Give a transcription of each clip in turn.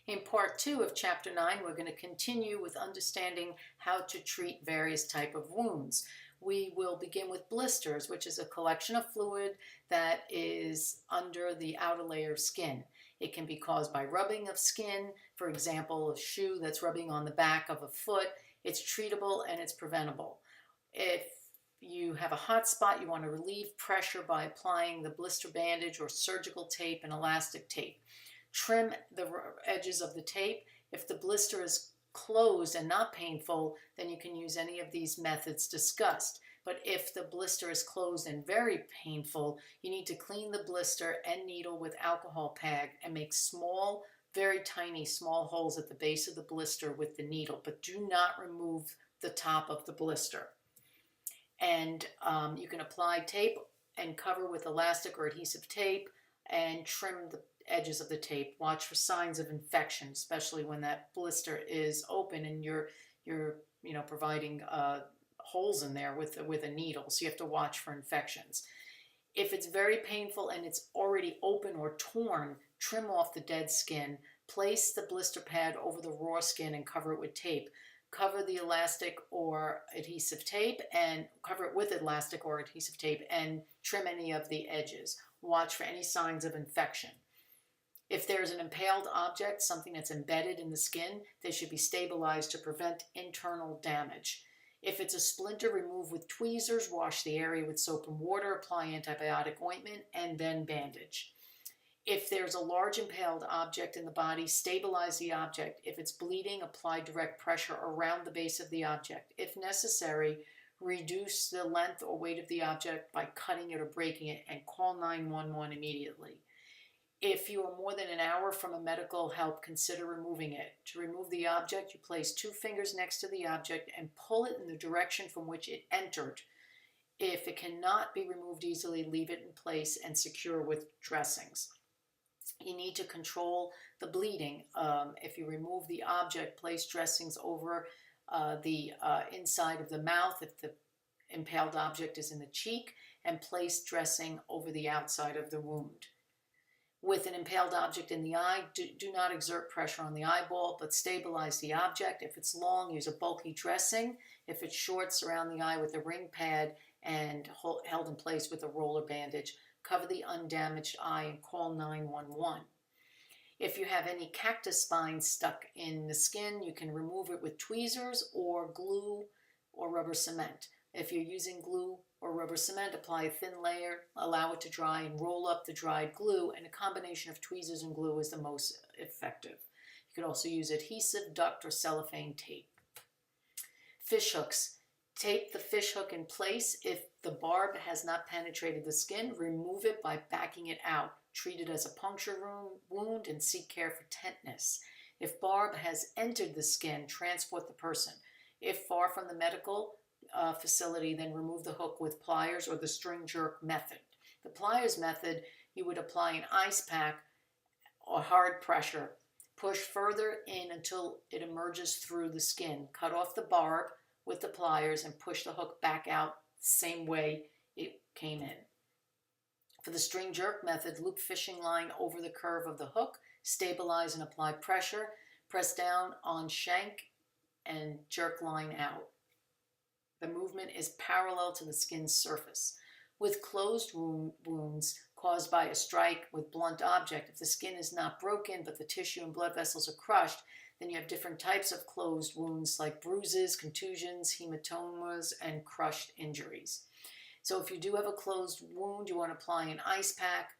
In part 2 of chapter 9, we're going to continue with understanding how to treat various types of wounds. We will begin with blisters, which is a collection of fluid that is under the outer layer of skin. It can be caused by rubbing of skin, for example, a shoe that's rubbing on the back of a foot. It's treatable and it's preventable. If you have a hot spot, you want to relieve pressure by applying the blister bandage or surgical tape and elastic tape. Trim the edges of the tape. If the blister is closed and not painful, then you can use any of these methods discussed. But if the blister is closed and very painful, you need to clean the blister and needle with alcohol pad and make small, very tiny, small holes at the base of the blister with the needle, but do not remove the top of the blister. And you can apply tape and cover with elastic or adhesive tape and trim the edges of the tape. Watch for signs of infection, especially when that blister is open and you're providing holes in there with a needle. So you have to watch for infections. If it's very painful and it's already open or torn, trim off the dead skin. Place the blister pad over the raw skin and cover it with tape. Cover the elastic or adhesive tape and cover it with elastic or adhesive tape and trim any of the edges. Watch for any signs of infection. If there's an impaled object, something that's embedded in the skin, they should be stabilized to prevent internal damage. If it's a splinter, remove with tweezers, wash the area with soap and water, apply antibiotic ointment, and then bandage. If there's a large impaled object in the body, stabilize the object. If it's bleeding, apply direct pressure around the base of the object. If necessary, reduce the length or weight of the object by cutting it or breaking it and call 911 immediately. If you are more than an hour from a medical help, consider removing it. To remove the object, you place 2 fingers next to the object and pull it in the direction from which it entered. If it cannot be removed easily, leave it in place and secure with dressings. You need to control the bleeding. If you remove the object, place dressings over the inside of the mouth if the impaled object is in the cheek, and place dressing over the outside of the wound. With an impaled object in the eye, do not exert pressure on the eyeball, but stabilize the object. If it's long, use a bulky dressing. If it's short, surround the eye with a ring pad and held in place with a roller bandage. Cover the undamaged eye and call 911. If you have any cactus spines stuck in the skin, you can remove it with tweezers or glue or rubber cement. If you're using glue or rubber cement, apply a thin layer, allow it to dry, and roll up the dried glue, and a combination of tweezers and glue is the most effective. You could also use adhesive, duct, or cellophane tape. Fish hooks. Tape the fish hook in place. If the barb has not penetrated the skin, remove it by backing it out. Treat it as a puncture wound and seek care for tetanus. If barb has entered the skin, transport the person. If far from the medical facility, then remove the hook with pliers or the string jerk method. The pliers method, you would apply an ice pack or hard pressure. Push further in until it emerges through the skin. Cut off the barb with the pliers and push the hook back out the same way it came in. For the string jerk method, loop fishing line over the curve of the hook, stabilize and apply pressure, press down on shank and jerk line out. The movement is parallel to the skin's surface. With closed wounds caused by a strike with blunt object, if the skin is not broken but the tissue and blood vessels are crushed, then you have different types of closed wounds like bruises, contusions, hematomas, and crushed injuries. So if you do have a closed wound, you want to apply an ice pack.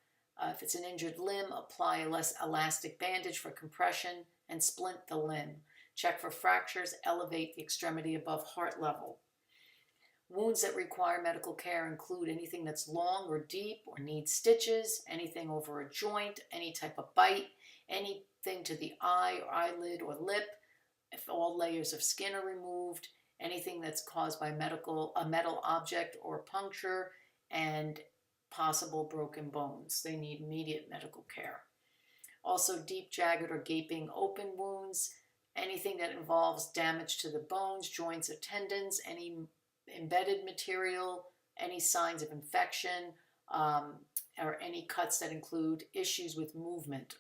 If it's an injured limb, apply a less elastic bandage for compression and splint the limb. Check for fractures, elevate the extremity above heart level. Wounds that require medical care include anything that's long or deep or needs stitches, anything over a joint, any type of bite, anything to the eye or eyelid or lip, if all layers of skin are removed, anything that's caused by a metal object or puncture, and possible broken bones. They need immediate medical care. Also, deep, jagged, or gaping open wounds, anything that involves damage to the bones, joints, or tendons, any embedded material, any signs of infection, or any cuts that include issues with movement.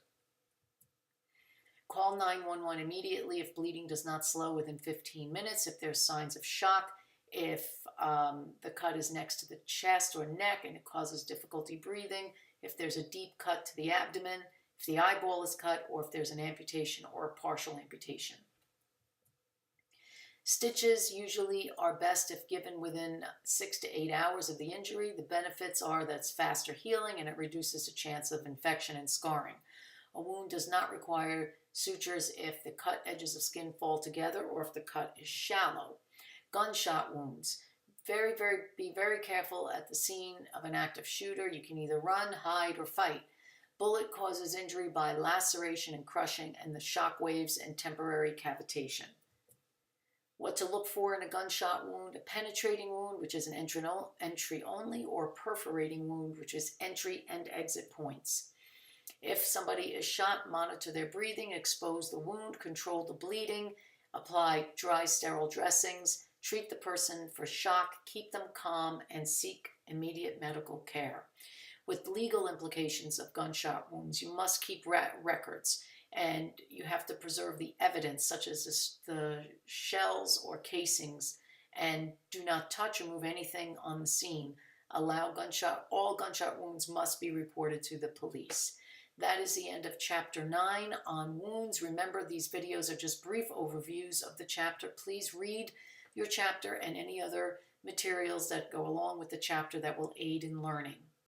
Call Call 911 immediately if bleeding does not slow within 15 minutes, if there's signs of shock, if the cut is next to the chest or neck and it causes difficulty breathing, if there's a deep cut to the abdomen, if the eyeball is cut, or if there's an amputation or a partial amputation. Stitches usually are best if given within 6 to 8 hours of the injury. The benefits are that it's faster healing and it reduces the chance of infection and scarring. A wound does not require sutures if the cut edges of skin fall together or if the cut is shallow. Gunshot wounds. Be very careful at the scene of an active shooter. You can either run, hide, or fight. Bullet causes injury by laceration and crushing and the shock waves and temporary cavitation. What to look for in a gunshot wound: a penetrating wound, which is an entry only, or a perforating wound, which is entry and exit points. If somebody is shot, monitor their breathing, expose the wound, control the bleeding, apply dry sterile dressings, treat the person for shock, keep them calm, and seek immediate medical care. With legal implications of gunshot wounds, you must keep records. And you have to preserve the evidence, such as the shells or casings, and do not touch or move anything on the scene. All gunshot wounds must be reported to the police. That is the end of Chapter 9 on wounds. Remember, these videos are just brief overviews of the chapter. Please read your chapter and any other materials that go along with the chapter that will aid in learning.